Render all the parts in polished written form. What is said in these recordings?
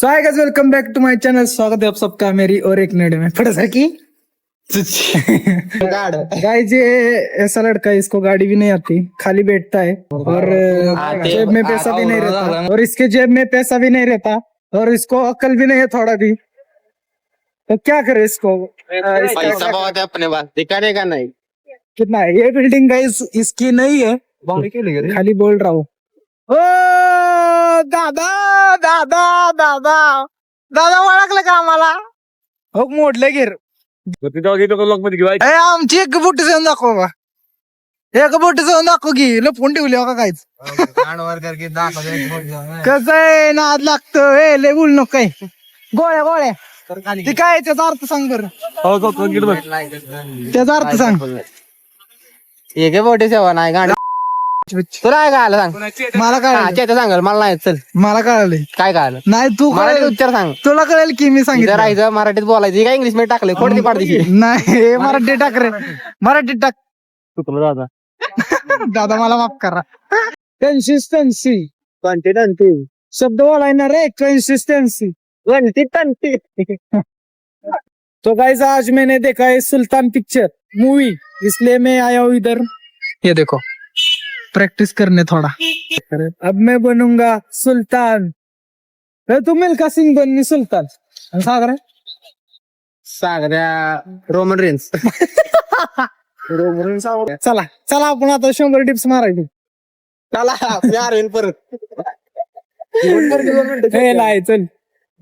So hi guys, welcome back to my channel. स्वागत है आप सबका मेरी और एक नए में फटा सर की। गाइस, ये ऐसा लड़का है, इसको गाड़ी भी नहीं आती, खाली बैठता है और जेब में पैसा भी नहीं रहता, और इसके जेब में पैसा भी नहीं रहता, और इसको अक्ल भी नहीं है थोड़ा भी। तो क्या करे इसको? पैसा बहुत है अपने पास, दिखाने का नहीं। कितना है ये बिल्डिंग? गाइस इसकी नहीं है, खाली बोल रहा हूँ। ओ दादा दादा दादा दादा, ओळखलं का आम्हाला? हो, मोडले गिर आमची एक बोटी जाऊन दाखव बा, एक बोटी जाऊन दाखव की लपवून ठेवली हो का काहीच. कसं आहे, नाद लागतो. ए लय बोल नको काय, गोळ्या गोळ्या ते काय, त्याचा अर्थ सांग बरं, त्याचा अर्थ सांग. एक बोटी सेवा नाही गाडी. तुला काय कळालं सांग. मला कळालं, चेता सांगाल मला नाही चल. मला कळालं काय कळालं? नाही, तू मराठीत उच्चार सांग. तुला कळेल की मी इथं सांगितलं. राहायचं, मराठीत बोलायचं. काय इंग्लिश मध्ये टाकले खोडती पाडती. नाही, मराठी टाक रे, मराठी टाक. चुकलं दादा. दादा मला माफ करा. कन्सिस्टन्सी क्वांटिटी शब्द बोलायना रे, कंसिस्टेंसी. तो गाइस, आज मैंने देखा है सुल्तान पिक्चर मूवी, इसलिए मैं आया हूँ इधर. ये देखो, प्रैक्टिस करने थोड़ा. अब मैं बनूंगा सुल्तान. तू मिल्खा सिंह बननी सुल्तान. सागर सागऱ्या रोमन रेन्स. चला चला, आपण आता 100 टिप्स मारायची. चला यार येईन परत. हे नाही, चल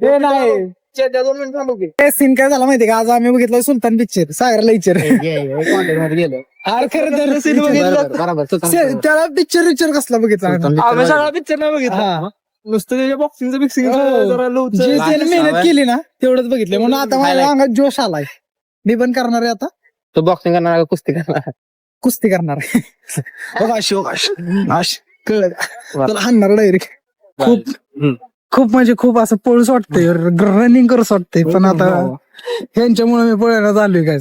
हे नाही. 2 मिनिट थांबू की. हे सीन काय झाला माहितीये का? आज आम्ही बघितलं सुलतान पिक्चर, सागरला विचार. कॉन्टेंट मध्ये गेलो. अरे खरं तर सीन बघितलं, बरोबर. त्याला पिक्चर कसला बघितला आम्ही सगळा पिक्चर नाही बघितला. नुसतं त्याच्या बॉक्सिंगचं जे त्याने मेहनत केली ना तेवढंच बघितलं, म्हणून आता माझ्या अंगात जोश आलाय. मी पण करणार आहे आता, तो बॉक्सिंग करणार का कुस्ती करणार? कुस्ती करणार आहे. कळलं का? तुला हाणणार डायरेक्ट. खूप म्हणजे खूप असं पळूच वाटतंय, रनिंग करूच वाटतंय, पण आता ह्यांच्यामुळे मी पळायला चाललोय. काय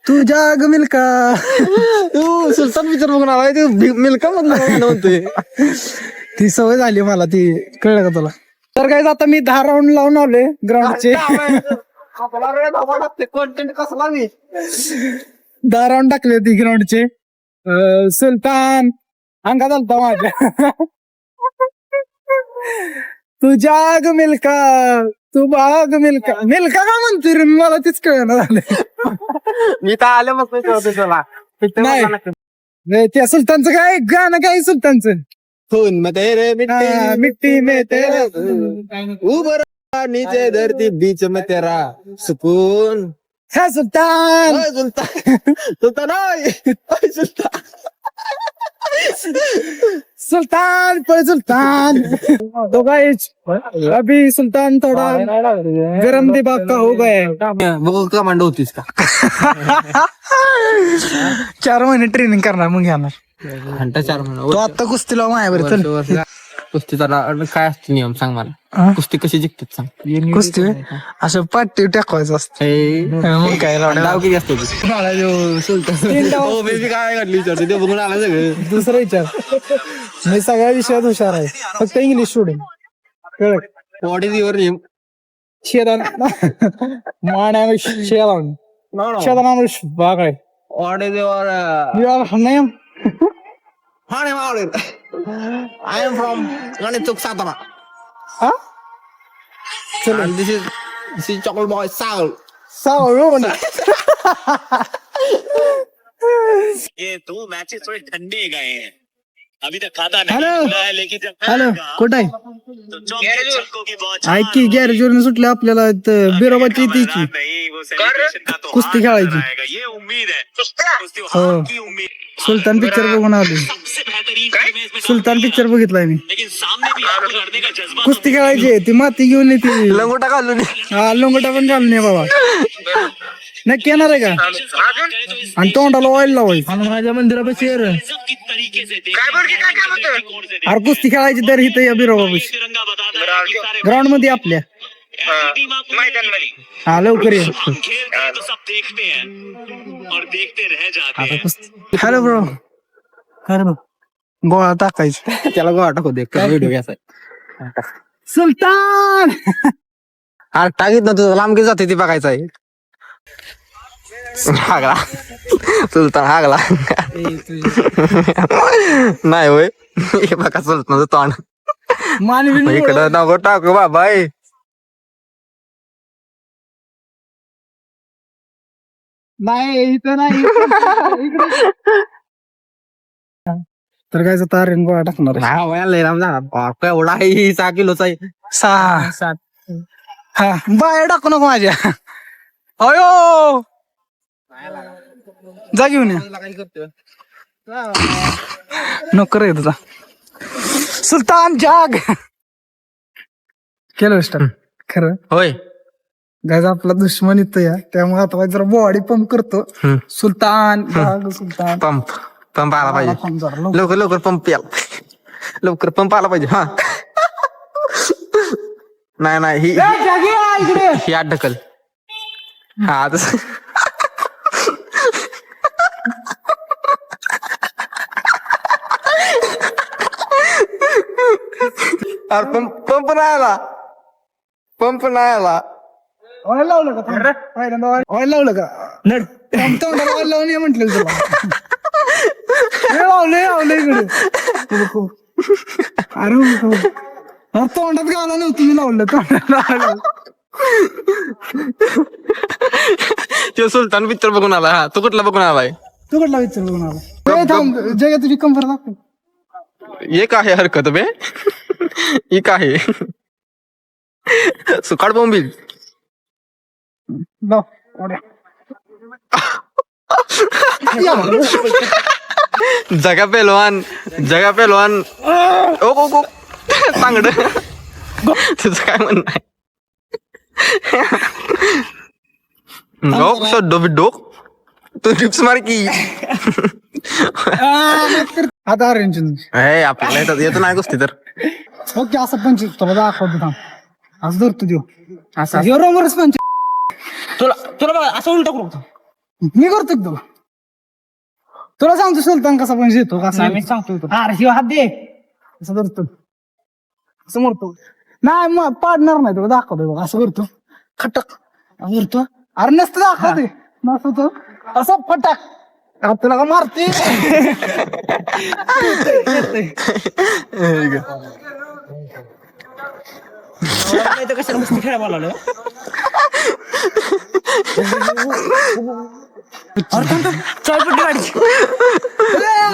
तू जाग मिल्का. तू सुलतान पिक्चर बघून आलाय, तू मिल्का म्हणतोय. ती सवय झाली मला, ती कळलं का तुला? तर काय, आता मी 10 राऊंड लावून आलोय ग्राउंडचे. कॉन्टेंट कसला मी 10 राऊंड टाकले ती ग्राउंडचे. सुलतान अंगात आलता माझ्या. तू जाग मिल्का, तू बाग मिल्का. मिल्का का म्हणतोय रे, मला तीच कळना झालं. मी तर आले मग तुला नाही, त्या सुलतानचं काय गाणं, काय सुलतानचं? खून में तेरे हाँ, मिट्टी में तेरे ऊपर नीचे धरती बीच में तेरा सुकून. है सुल्तान. ओए सुल्तान, सुल्तान ओए, ओए सुल्तान. सुल्तान पर सुल्तान. तो गाइस, अभी सुल्तान थोड़ा गरम दिमाग का हो गया. बघ कमांडो होतीस का? 4 महिने ट्रेनिंग करणार, मग घेणार. घंटा 4 तो आता कुस्ती लाव माझ्यावर. चल कुस्तीचा काय असतो नियम सांग मला. हा? कुस्ती कशी जिंकतात सांग. कुस्ती असं पाठी टाकवायचं असतं. मग काय डाव किती असतो? काय घडली विचारतो ते बघून आला सगळं. दुसरा विचार, मी सगळ्या विषयात हुशार आहे, फक्त इंग्लिश सोडून. कळलं? What is your name? शेदान माण्यावर शेदान शेदान बागळे. What is your your name? I am from गणेशोक Satara. And this is chocolate boy Saul. सावळून. ये 2 मैचेस थोड़े ठंडे गए हैं, अभी तक खाता नहीं हेलो. खुला है, लेकिन जब हॅलो, कुठं आहे? तो चौके छक्कों की बहुत ऐक की, गॅरेजवरून सुटले आपल्याला बिरोबाची तीची नहीं, वो सेलिब्रेशन का तो कुस्ती हाथ खेळायची. नजर आएगा, ये उम्मीद है. कुस्ती हो. हार की उम्मीद. सुलतान पिक्चर बघून आलो. सबसे बेहतरीन टीम है इसमें. सुलतान पिक्चर बघितलाय मी. लेकिन सामने भी आपको लड़ने का जज्बा कुस्ती खेळायची, ती माती घेऊन येते. लंगोटा घालून हा, लोंगोटा पण घालून ये बाबा. नक्की येणार आहे का? आणि तोंडाला ऑइल लावायचं. माझ्या मंदिरापाशी की तरीके से देख. अरे कुस्ती खेळायची तर इथं या बिरोबापाशी तिरंगा बताता है कि सारे ग्राउंड मध्ये आपल्या. हा, लवकर ये. हम खेलते हैं तो सब देखते हैं और देखते रह जाते हैं. हॅलो ब्रो, गोळा टाकायचं. त्याला गोवा टाकू दे व्हिडिओ घ्यायचा. सुलतान. हा टाकीत ना तुझं लांब किती जाते ती बघायचं आहे. हागला सुलतान हागला नाही होय. हे बघा सुलतान तोंड मानवी इकडं नको टाकू बाबा. नाही इथं नाही. तर काय तारेन गोळा टाकणार आहे. एवढा आहे 6 किलोचा आहे. 6-7. हा बाहेर टाकू नको माझ्या. अयो जा घेऊन या. नको रे तुझा सुलतान जाग केलं स्टार खरं. होय गायचा आपला दुश्मन इथं या त्यामुळे आता जरा बॉडी पंप करतो. सुलतान जाग सुलतान. पंप पंप आला पाहिजे. पंप जरा लवकर. लवकर लवकर पंप याला लवकर पंप आला पाहिजे. हा नाही नाही ही जागी या इकडे. ही आत ढकल. हा तस पंप पंप नाही आला. पंप नाही आला. ऑइल लावलं का? ऑइल लावलं का? पंप तोंडाला ऑइल लावून ये म्हटलं तुला. लावलंय इकडे. अरे तोंडात गाला नव्हतं मी लावलं तोंडाला. तो सुलतान पिक्चर बघून आला. हा तू कुठला बघून आलाय? तू कुठला विचार बघून आला? थांब जगा तुझी कंफर्ट दाखव. एक आहे हरकत बे. एक आहे सुकाळ बोंबील. जगा पेलवान जगा पेलवान. ओ गो गो सांगड तुझं काय म्हणणं आहे? डो बिडो तू टिप्स मार की. आता अरेंज आपल्याला येत नाही गोष्टी तर. ओके असं पंच तुला दाखवतो थांब. असं धरतो देऊ असं बरोबरच पंच. तुला बघा असं उलट करू. मी करतो तुला. तुला सांगतो सुलतान कसा पंच येतो कसा. मी सांगतो अरे शिव हात दे. असं धरतो असं मरतो. नाही मग पाडणार नाही तुला दाखवतो बघ. असं करतो खटक करतो. अरे नसतं दाखवते नसतो असं फटाक. तुला का मारते. कशाला मस्ती खेळा बोलावलं.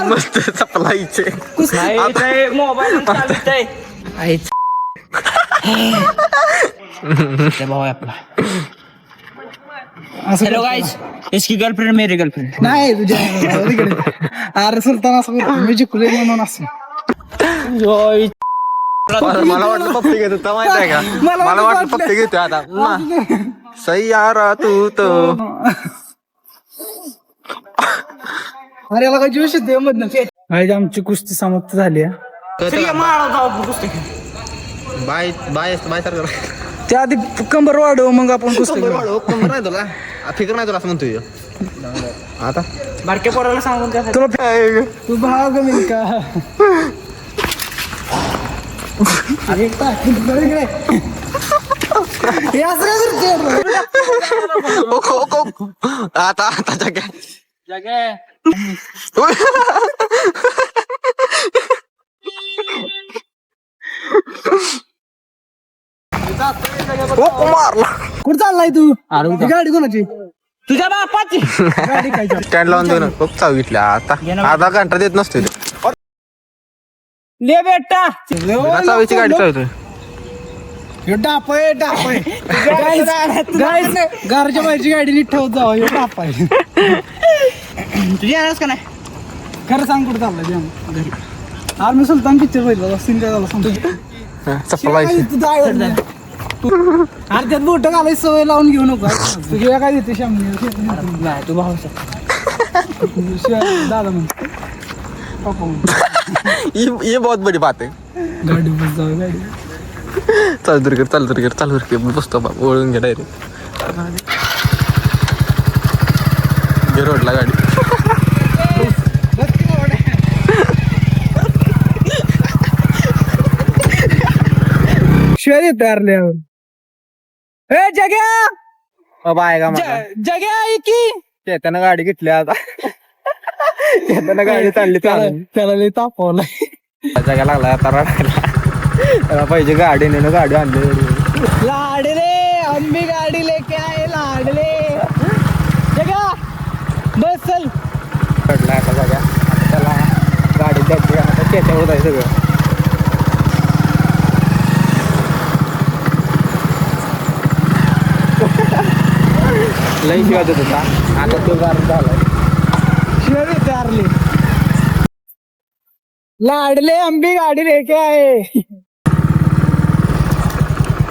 मस्त चपलायचे मोबाईल भाऊ आपला. हेलो गाइस, इसकी गर्लफ्रेंड मेरी गर्लफ्रेंड. नाही तुझ्या अरे सुलतान असं करतो मी जिंकले म्हणून असं. मला वाटलं पप्पी घेतो तर माहित आहे का. मला वाटलं पप्पी घेतो आता. सैयारा तू तो. अरे याला काय जोश येते मधनं. आमची कुस्ती समाप्त झाली. Bye bye bye sir. त्या आधी कंबर वाढव मग आपण कुस्ती करू. कंबर नाही तुला फिकर नाही तुला असं म्हणतोय आता. बारक्या पोराला सांगून काय तुला तू भाग मी का. आता आता जग्या मारला. कुठं चाललाय तू. गाडी कोणाची. तुझ्या बापाची गाडी काय स्टँड लावून देऊ ना. खूप चाव घेतल्या आता. आधा घंटा देत नसतो ले बेटा. चावीची गाडी चालतोय. डाप आहे डाप आहे. घरच्या बाहेरची गाडी नीट ठेवत जावा. हे डाप आहे. तुझी येणारच का नाही. खरं सांग कुठं चाललाय घरी. अरे मी सुलतान पिक्चर बघितला. सीन काय झाला सांगतो. चप्पलायची अर्ध्यात बोट घालायची सवय लावून घेऊ नका. तुझ्या काय देते शामनी. तू भाऊ दादा म्हणतो पप्पा म्हणतो. ये बहुत बड़ी बात है. गाडी बस जाऊ गाडी. चालू तर कर चालू तर कर चालू तर बसतो बाबा. ओळून घे डायरेक्ट घे रोडला गाडी. शिवाय देतो यार लय आवड. ए जग्या बाबा आहे का जग्या की त्यानं गाडी घेतली आता त्यानं गाडी चालली चालून त्याला लय तापवलाय. जगा लागला आता रडायला. त्याला पाहिजे गाडी नेणं गाडी आणली. लाडले आम्ही गाडी लेके आए लाडले. जग्या बस चल. रडला आता जागा. त्याला गाडी द्यायची आता त्याच्यावर जायचं सगळं. लई शिवाय देत होता आता तो गाडी झालाय. शिवाय देतो यार लय. लाडले आंबी गाडी लेके आए.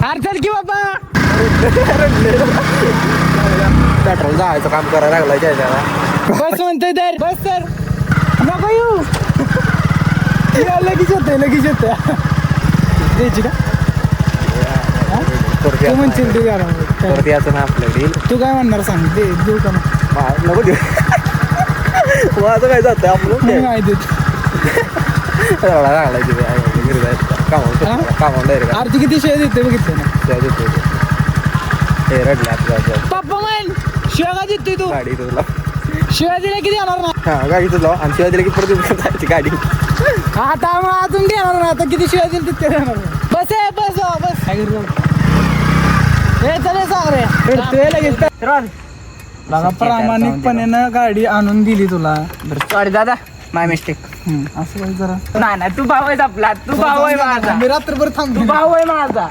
अरे चल की बाबा. पेट्रोल जायचं काम करायला लागलाय त्याला. बस म्हणतोय तर बस तर नको येऊ. लगेच येते द्यायची का तू म्हणशील ते द्या ना. परत याचं ना आपल्याकडे तू काय म्हणणार सांग दे देऊ का नको देऊ. माझं काय जातं आपलं नाही माहिती देत. रडा लागलाय तिथे कामावर डायरेक्ट आरती किती शेअर देते बघितलं ना. हे रडले आपल्या पप्पा म्हण शिवाय का देतोय तू. गाडी तुला शिवाय दिल्या किती येणार ना. हा गाडी तुला आणि शिवाय दिली की परत जायची गाडी. आता मग अजून देणार ना. आता किती शिवाय दिली तिथे देणार ना. बस आहे बस बस काय हे चले सांग रे लगेच. बघा प्रामाणिकपणेनं गाडी आणून दिली तुला. सॉरी दादा माय मिस्टेक. असं काही जरा नाही तू भाऊ आहेस आपला. तू भाऊ आहे माझा. मी रात्रभर तू थांबतो. भाऊ आहे माझा.